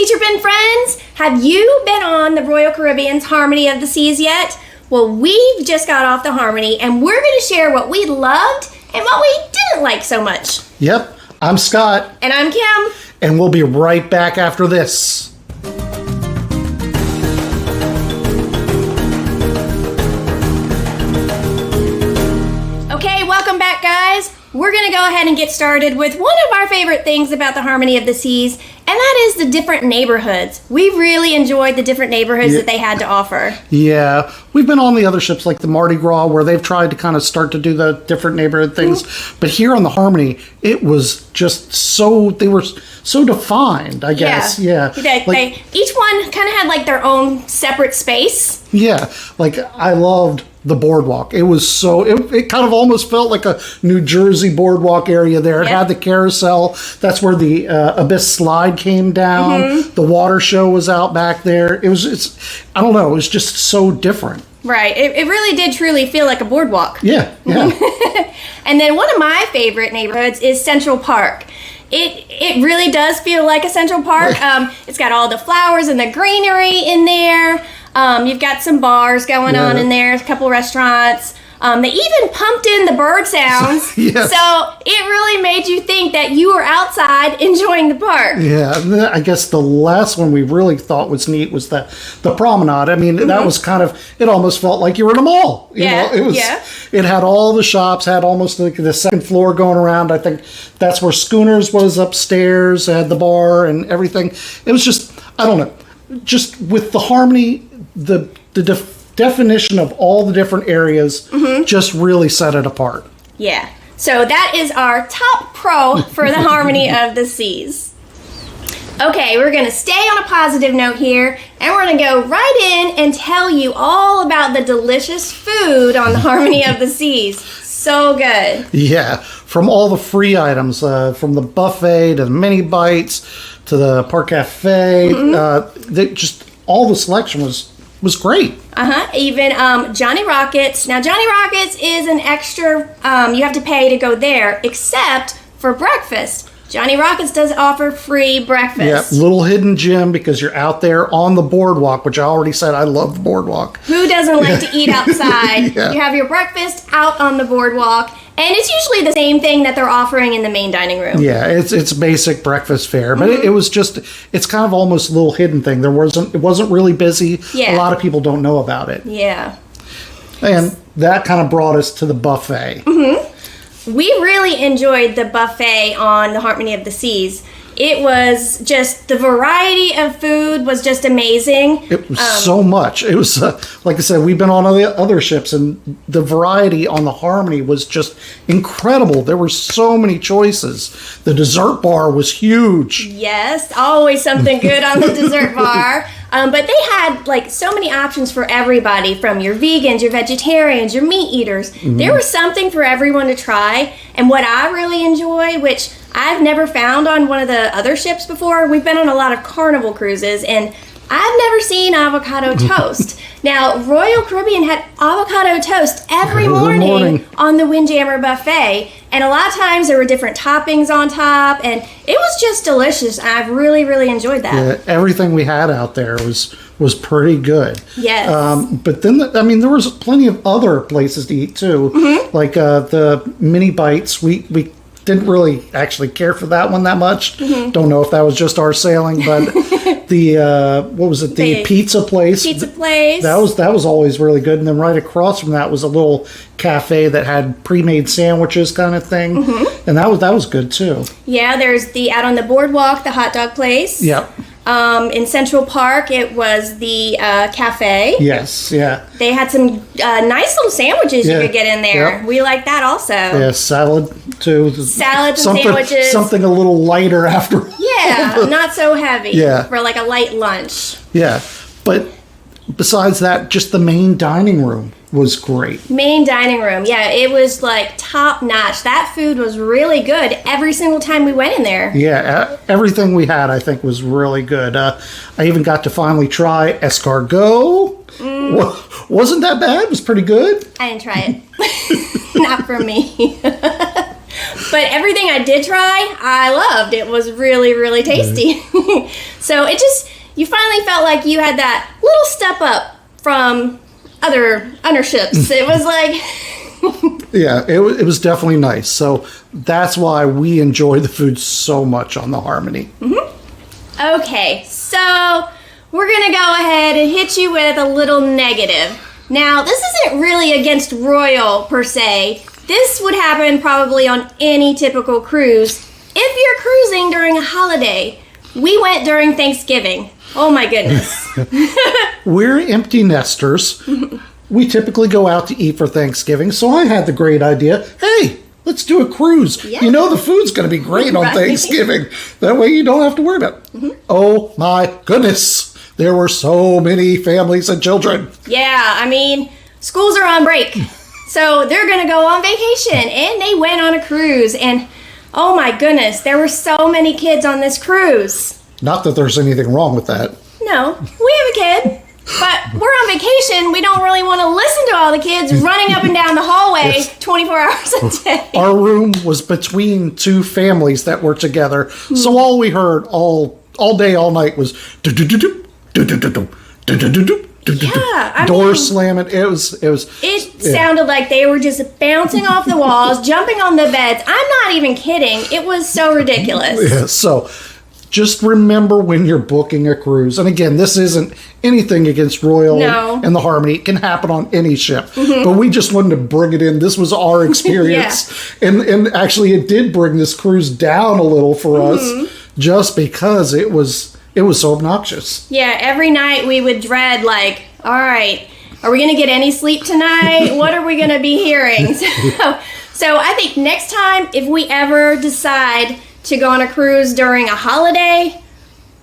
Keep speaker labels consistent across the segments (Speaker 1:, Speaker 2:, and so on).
Speaker 1: SeaTrippin friends, have you been on the Royal Caribbean's Harmony of the Seas yet? Well, we've just got off the Harmony, and we're going to share what we loved and what we didn't like so much.
Speaker 2: Yep, I'm Scott.
Speaker 1: And I'm Kim.
Speaker 2: And we'll be right back after this.
Speaker 1: Okay, welcome back, guys. We're going to go ahead and get started with one of our favorite things about the Harmony of the Seas, and that is the different neighborhoods. We really enjoyed the different neighborhoods that they had to offer.
Speaker 2: Yeah, we've been on the other ships like the Mardi Gras where they've tried to kind of start to do the different neighborhood things. Mm-hmm. But here on the Harmony, it was just so, they were so defined, I guess. Yeah.
Speaker 1: Each one kind of had like their own separate space.
Speaker 2: Yeah, like I loved the boardwalk. It was so, it kind of almost felt like a New Jersey boardwalk area there. It had the carousel. That's where the Abyss slide came down. Mm-hmm. The water show was out back there. I don't know, it was just so different.
Speaker 1: Right. It really did truly feel like a boardwalk.
Speaker 2: Yeah.
Speaker 1: And then one of my favorite neighborhoods is Central Park. It really does feel like a Central Park. It's got all the flowers and the greenery in there. You've got some bars going on in there, a couple restaurants. They even pumped in the bird sounds. So it really made you think that you were outside enjoying the park.
Speaker 2: Yeah, I guess the last one we really thought was neat was the promenade. I mean, that was kind of, it almost felt like you were in a mall. You know, it had all the shops, had almost like the second floor going around. I think that's where Schooners was upstairs, had the bar and everything. It was just, I don't know, just with the Harmony, the definition of all the different areas just really set it apart. Yeah.
Speaker 1: So that is our top pro for the Harmony of the Seas. Okay, we're going to stay on a positive note here, and we're going to go right in and tell you all about the delicious food on the Harmony of the Seas. So good.
Speaker 2: Yeah, from all the free items, from the buffet to the mini bites to the Park Cafe, just all the selection was great.
Speaker 1: Even Johnny Rockets. Now, Johnny Rockets is an extra, you have to pay to go there, except for breakfast. Johnny Rockets does offer free breakfast.
Speaker 2: Yeah, little hidden gem because you're out there on the boardwalk, which I already said I love the boardwalk.
Speaker 1: Who doesn't like to eat outside? You have your breakfast out on the boardwalk. And it's usually the same thing that they're offering in the main dining room.
Speaker 2: Yeah, it's basic breakfast fare, but it was just, it's kind of almost a little hidden thing. It wasn't really busy. Yeah. A lot of people don't know about it.
Speaker 1: Yeah.
Speaker 2: And that kind of brought us to the buffet.
Speaker 1: We really enjoyed the buffet on the Harmony of the Seas. It was just, the variety of food was just amazing.
Speaker 2: It was so much. It was, like I said, we've been on other ships, and the variety on the Harmony was just incredible. There were so many choices. The dessert bar was huge.
Speaker 1: Yes, always something good on the dessert bar. But they had like so many options for everybody, from your vegans, your vegetarians, your meat eaters. There was something for everyone to try. And what I really enjoy, which I've never found on one of the other ships before, we've been on a lot of Carnival cruises, and I've never seen avocado toast. Now, Royal Caribbean had avocado toast every morning on the Windjammer buffet, and a lot of times there were different toppings on top, and it was just delicious. I've really, really enjoyed that.
Speaker 2: Yeah, everything we had out there was pretty good.
Speaker 1: Yes.
Speaker 2: But then, there was plenty of other places to eat too, like the mini bites. We didn't really actually care for that one that much. Don't know if that was just our sailing, but the what was it? The pizza place.
Speaker 1: Pizza place.
Speaker 2: That was always really good. And then right across from that was a little cafe that had pre-made sandwiches kind of thing, and that was good too.
Speaker 1: Yeah, there's the out on the boardwalk, the hot dog place.
Speaker 2: Yep.
Speaker 1: In Central Park, it was the cafe.
Speaker 2: Yes, yeah.
Speaker 1: They had some nice little sandwiches you could get in there. Yep. We like that also.
Speaker 2: Yeah, salad too.
Speaker 1: Salads and sandwiches.
Speaker 2: Something a little lighter after.
Speaker 1: Yeah, not so heavy.
Speaker 2: Yeah.
Speaker 1: For like a light lunch.
Speaker 2: Yeah, but besides that, just the main dining room was great.
Speaker 1: Main dining room, yeah, it was like top notch. That food was really good every single time we went in there.
Speaker 2: Yeah, everything we had, I think, was really good. I even got to finally try escargot. Wasn't that bad? It was pretty good.
Speaker 1: I didn't try it. Not for me. But everything I did try, I loved. It was really, really tasty. So you finally felt like you had that little step up from other ships. It was like...
Speaker 2: Yeah, it was definitely nice. So that's why we enjoy the food so much on the Harmony.
Speaker 1: Mm-hmm. Okay, so we're going to go ahead and hit you with a little negative. Now, this isn't really against Royal per se. This would happen probably on any typical cruise. If you're cruising during a holiday, we went during Thanksgiving. Oh my goodness.
Speaker 2: We're empty nesters. We typically go out to eat for Thanksgiving, so I had the great idea, hey, let's do a cruise. Yeah. You know the food's going to be great on Thanksgiving. That way you don't have to worry about it. Mm-hmm. Oh my goodness. There were so many families and children.
Speaker 1: Yeah, I mean, schools are on break. So they're going to go on vacation. And they went on a cruise. And oh my goodness, there were so many kids on this cruise.
Speaker 2: Not that there's anything wrong with that.
Speaker 1: No, we have a kid. But we're on vacation. We don't really want to listen to all the kids running up and down the hallway 24 hours a day.
Speaker 2: Our room was between two families that were together. Mm-hmm. So all we heard all day, all night was... Door slamming. It
Speaker 1: sounded like they were just bouncing off the walls, jumping on the beds. I'm not even kidding. It was so ridiculous.
Speaker 2: Yeah, so just remember when you're booking a cruise, and again, this isn't anything against Royal and the Harmony. It can happen on any ship. Mm-hmm. But we just wanted to bring it in. This was our experience. And actually it did bring this cruise down a little for us just because it was so obnoxious.
Speaker 1: Yeah, every night we would dread, like, all right, are we going to get any sleep tonight? What are we going to be hearing? So I think next time, if we ever decide to go on a cruise during a holiday,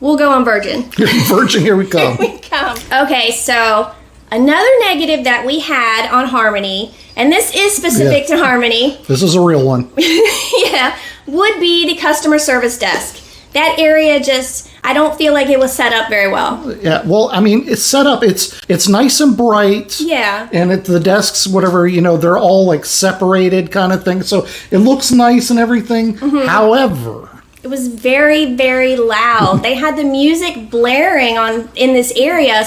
Speaker 1: we'll go on Virgin.
Speaker 2: Virgin, here we come.
Speaker 1: Here we come. Okay, so another negative that we had on Harmony, and this is specific to Harmony.
Speaker 2: This is a real one.
Speaker 1: Yeah, would be the customer service desk. That area I don't feel like it was set up very well.
Speaker 2: Yeah, well, I mean, it's set up. It's nice and bright.
Speaker 1: Yeah.
Speaker 2: And the desks, whatever, they're all like separated kind of thing. So it looks nice and everything. Mm-hmm. However,
Speaker 1: it was very, very loud. They had the music blaring in this area.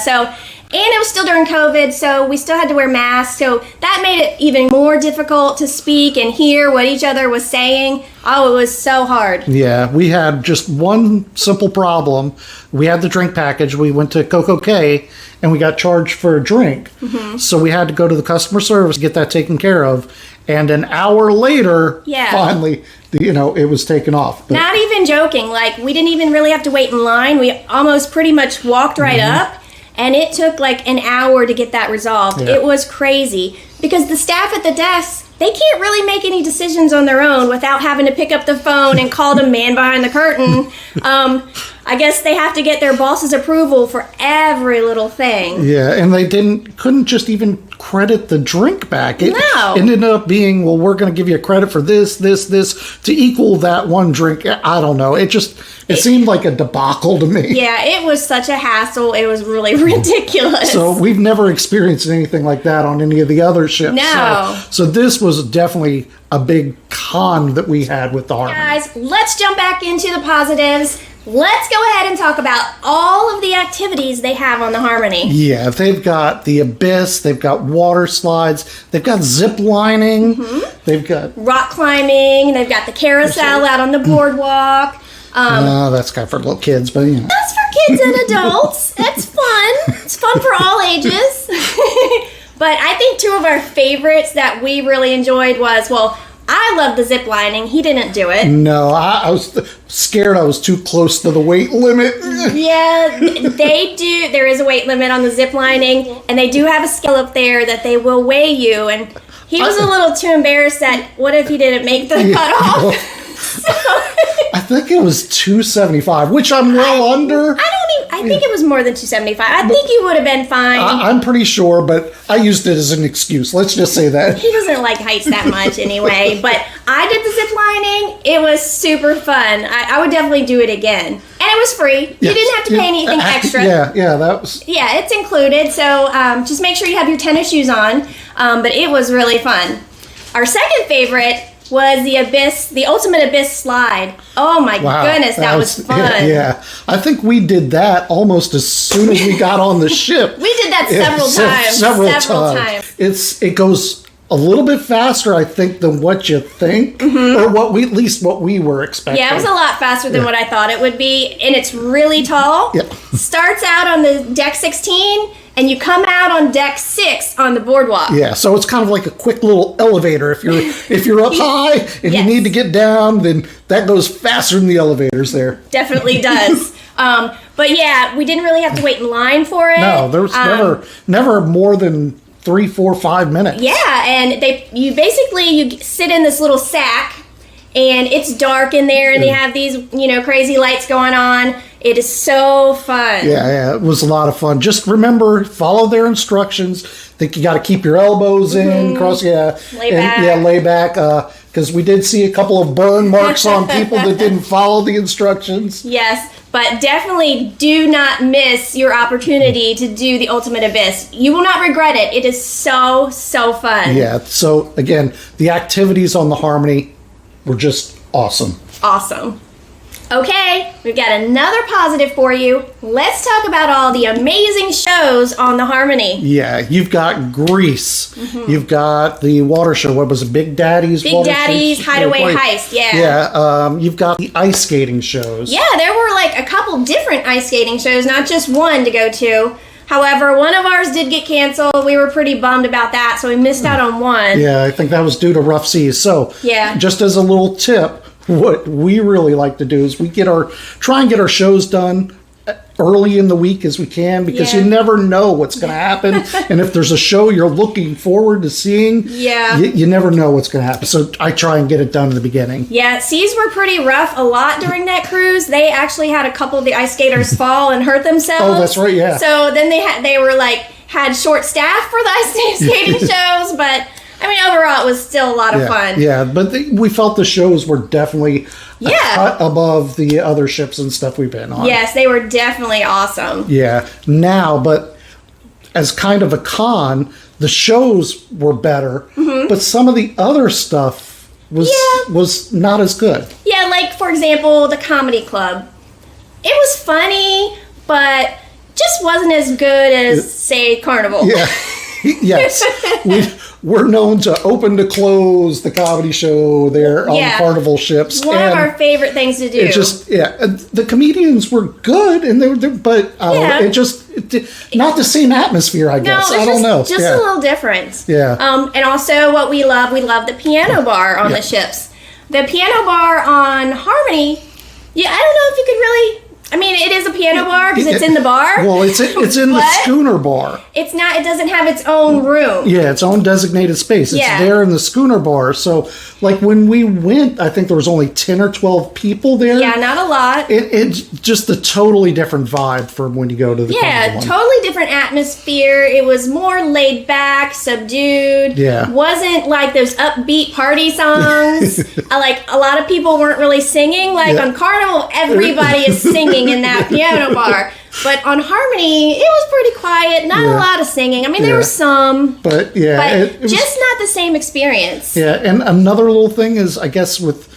Speaker 1: And it was still during COVID, so we still had to wear masks. So that made it even more difficult to speak and hear what each other was saying. Oh, it was so hard.
Speaker 2: Yeah, we had just one simple problem. We had the drink package. We went to Coco K, and we got charged for a drink. Mm-hmm. So we had to go to the customer service to get that taken care of. And an hour later, finally, it was taken off. But
Speaker 1: not even joking. Like, we didn't even really have to wait in line. We almost pretty much walked right up. And it took like an hour to get that resolved. Yeah. It was crazy because the staff at the desk, they can't really make any decisions on their own without having to pick up the phone and call the man behind the curtain. I guess they have to get their boss's approval for every little thing.
Speaker 2: Yeah, and they couldn't just even credit the drink back. It ended up being, well, we're going to give you a credit for this to equal that one drink. I don't know. It seemed like a debacle to me.
Speaker 1: Yeah, it was such a hassle. It was really ridiculous.
Speaker 2: So we've never experienced anything like that on any of the other ships.
Speaker 1: No.
Speaker 2: So this was definitely a big con that we had with the Harmony.
Speaker 1: Guys, let's jump back into the positives. Let's go ahead and talk about all of the activities they have on the Harmony.
Speaker 2: Yeah, they've got the Abyss, they've got water slides, they've got zip lining, they've got
Speaker 1: rock climbing, they've got the carousel out on the boardwalk.
Speaker 2: That's kind of for little kids, but
Speaker 1: That's for kids and adults. It's fun. It's fun for all ages. But I think two of our favorites that we really enjoyed was, I love the zip lining. He didn't do it.
Speaker 2: No, I was scared I was too close to the weight limit.
Speaker 1: Yeah, they do. There is a weight limit on the zip lining, and they do have a scale up there that they will weigh you. And he was a little too embarrassed that what if he didn't make the cutoff?
Speaker 2: I think it was 275, which I'm well under.
Speaker 1: I think it was more than 275. I think you would have been fine.
Speaker 2: I'm pretty sure, but I used it as an excuse. Let's just say that.
Speaker 1: He doesn't like heights that much anyway, but I did the zip lining. It was super fun. I would definitely do it again. And it was free. Yes. You didn't have to pay anything extra.
Speaker 2: Yeah, that was...
Speaker 1: Yeah, it's included, so just make sure you have your tennis shoes on, but it was really fun. Our second favorite was the Ultimate Abyss slide. Oh my goodness, that was fun.
Speaker 2: Yeah, I think we did that almost as soon as we got on the ship.
Speaker 1: We did that several times.
Speaker 2: It goes a little bit faster, I think, than what you think, or at least what we were expecting.
Speaker 1: Yeah, it was a lot faster than what I thought it would be, and it's really tall.
Speaker 2: Yeah. Starts
Speaker 1: out on the deck 16. And you come out on deck 6 on the boardwalk.
Speaker 2: Yeah, so it's kind of like a quick little elevator. If you're up high and you need to get down, then that goes faster than the elevators there.
Speaker 1: Definitely does. But yeah, we didn't really have to wait in line for it.
Speaker 2: No, there was never more than 3, 4, 5 minutes.
Speaker 1: Yeah, and you sit in this little sack, and it's dark in there, and they have these crazy lights going on. It is so fun.
Speaker 2: Yeah, it was a lot of fun. Just remember, follow their instructions. I think you got to keep your elbows in, cross,
Speaker 1: lay back.
Speaker 2: Yeah, lay back. Because we did see a couple of burn marks on people that didn't follow the instructions.
Speaker 1: Yes, but definitely do not miss your opportunity to do the Ultimate Abyss. You will not regret it. It is so, so fun.
Speaker 2: Yeah, so again, the activities on the Harmony were just awesome.
Speaker 1: Awesome. Okay, we've got another positive for you. Let's talk about all the amazing shows on the Harmony.
Speaker 2: Yeah, you've got Grease. You've got the water show. What was it? Big Daddy's
Speaker 1: Hideaway Heist. Yeah.
Speaker 2: Yeah. You've got the ice skating shows.
Speaker 1: Yeah, there were like a couple different ice skating shows, not just one to go to. However, one of ours did get canceled. We were pretty bummed about that, so we missed out on one.
Speaker 2: Yeah, I think that was due to rough seas. So, just as a little tip, what we really like to do is try and get our shows done early in the week as we can, because you never know what's going to happen. And if there's a show you're looking forward to seeing, you never know what's going to happen. So I try and get it done in the beginning. Yeah,
Speaker 1: seas were pretty rough a lot during that cruise. They actually had a couple of the ice skaters fall and hurt themselves.
Speaker 2: Oh, that's right, yeah.
Speaker 1: So then they had short staff for the ice skating shows, but I mean, overall, it was still a lot of fun.
Speaker 2: Yeah, but we felt the shows were definitely a cut above the other ships and stuff we've been on.
Speaker 1: Yes, they were definitely awesome.
Speaker 2: Yeah. Now, but as kind of a con, the shows were better, but some of the other stuff was not as good. Yeah,
Speaker 1: like, for example, the Comedy Club. It was funny, but just wasn't as good as, say, Carnival.
Speaker 2: Yeah. Yes. We're known to open to close the comedy show there on Carnival ships.
Speaker 1: One of our favorite things to do.
Speaker 2: It just, the comedians were good, and they were, but not the same atmosphere, I guess. I don't know.
Speaker 1: Just a little different.
Speaker 2: Yeah.
Speaker 1: And also what we love the piano bar on the ships. The piano bar on Harmony, I don't know if you could really... I mean, it is a piano bar because it's in the bar.
Speaker 2: Well, it's in the schooner bar.
Speaker 1: It's not. It doesn't have its own room.
Speaker 2: Yeah, its own designated space. It's there in the schooner bar. So, like when we went, I think there was only 10 or 12 people there.
Speaker 1: Yeah, not a lot.
Speaker 2: It's just a totally different vibe from when you go to the Carnival one.
Speaker 1: Totally different atmosphere. It was more laid back, subdued.
Speaker 2: Yeah,
Speaker 1: wasn't like those upbeat party songs. Like a lot of people weren't really singing. Like on Carnival, everybody is singing in that piano bar, but on Harmony it was pretty quiet, not a lot of singing. I mean, there was some, but it was just not the same experience.
Speaker 2: Yeah, and another little thing is, I guess with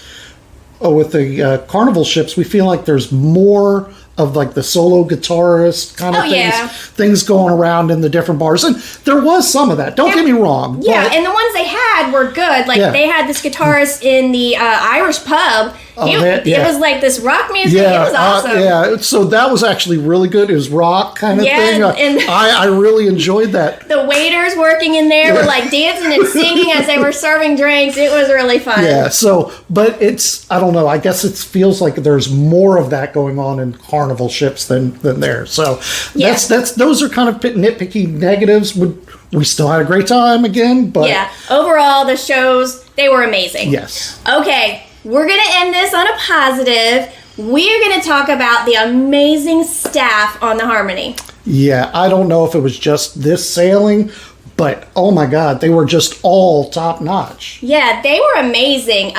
Speaker 2: the Carnival ships, we feel like there's more of like the solo guitarist kind of things going around in the different bars, and there was some of that. Don't get me wrong.
Speaker 1: Yeah, and the ones they had were good. Like they had this guitarist in the Irish pub. It was like this rock music.
Speaker 2: Yeah,
Speaker 1: it was awesome.
Speaker 2: So that was actually really good. It was rock kind of thing. And I really enjoyed that.
Speaker 1: The waiters working in there were like dancing and singing as they were serving drinks. It was really fun.
Speaker 2: Yeah. So, but I don't know. I guess it feels like there's more of that going on in Carnival ships than there. So those are kind of nitpicky negatives. We still had a great time again, but
Speaker 1: overall the shows, they were amazing.
Speaker 2: Yes.
Speaker 1: Okay. We're going to end this on a positive. We're going to talk about the amazing staff on the Harmony.
Speaker 2: Yeah, I don't know if it was just this sailing, But oh my God, they were just all top notch.
Speaker 1: Yeah, they were amazing.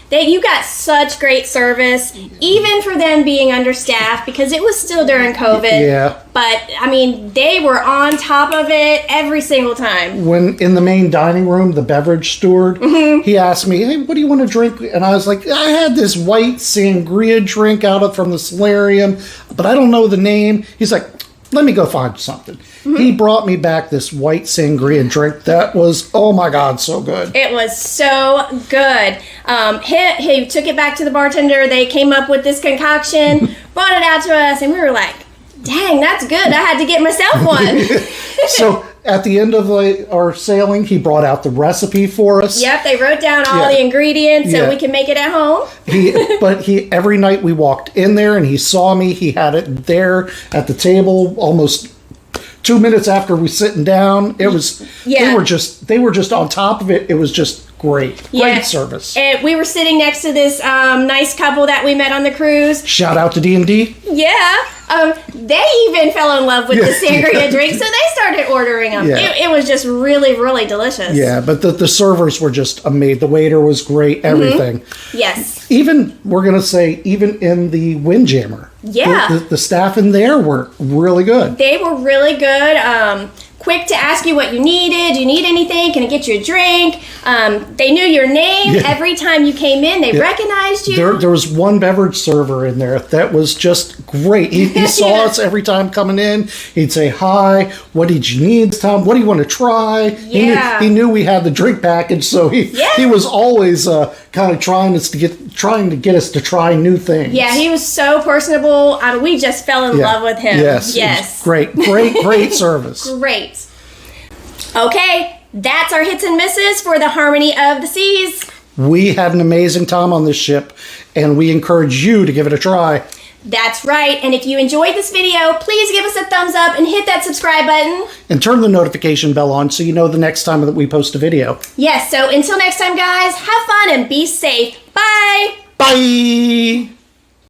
Speaker 1: You got such great service, even for them being understaffed, because it was still during COVID.
Speaker 2: Yeah.
Speaker 1: But I mean, they were on top of it every single time.
Speaker 2: When in the main dining room, the beverage steward, he asked me, "Hey, what do you want to drink?" And I was like, "I had this white sangria drink from the solarium, but I don't know the name." He's like, "Let me go find something." He brought me back this white sangria drink that was, oh my God, so good.
Speaker 1: It was so good. He took it back to the bartender. They came up with this concoction, brought it out to us, and we were like, dang, that's good. I had to get myself one.
Speaker 2: So at the end of our sailing, he brought out the recipe for us.
Speaker 1: Yep, they wrote down all the ingredients so we can make it at home.
Speaker 2: But every night we walked in there and he saw me. He had it there at the table almost 2 minutes after we sitting down. It was they were just on top of it. It was just great service.
Speaker 1: And we were sitting next to this nice couple that we met on the cruise.
Speaker 2: Shout out to D&D.
Speaker 1: Yeah. They even fell in love with the sangria drink, so they started ordering them.
Speaker 2: Yeah.
Speaker 1: It was just really, really delicious.
Speaker 2: Yeah, but the servers were just amazing. The waiter was great, everything.
Speaker 1: Yes.
Speaker 2: Even, we're going to say, even in the Windjammer.
Speaker 1: Yeah.
Speaker 2: The staff in there were really good.
Speaker 1: They were really good. Quick to ask you what you needed. Do you need anything? Can I get you a drink? They knew your name every time you came in. They recognized you.
Speaker 2: There was one beverage server in there that was just great. He saw us every time coming in. He'd say, "Hi, what did you need this time? What do you want to try?"
Speaker 1: Yeah.
Speaker 2: He knew we had the drink package, so he was always kind of trying to get us to try new things.
Speaker 1: Yeah, he was so personable. We just fell in love with him.
Speaker 2: Yes. Great service.
Speaker 1: Great. Okay, that's our hits and misses for the Harmony of the Seas.
Speaker 2: We had an amazing time on this ship, and we encourage you to give it a try.
Speaker 1: That's right, and if you enjoyed this video, please give us a thumbs up and hit that subscribe button.
Speaker 2: And turn the notification bell on so you know the next time that we post a video.
Speaker 1: Yes, so until next time, guys, have fun and be safe. Bye!
Speaker 2: Bye!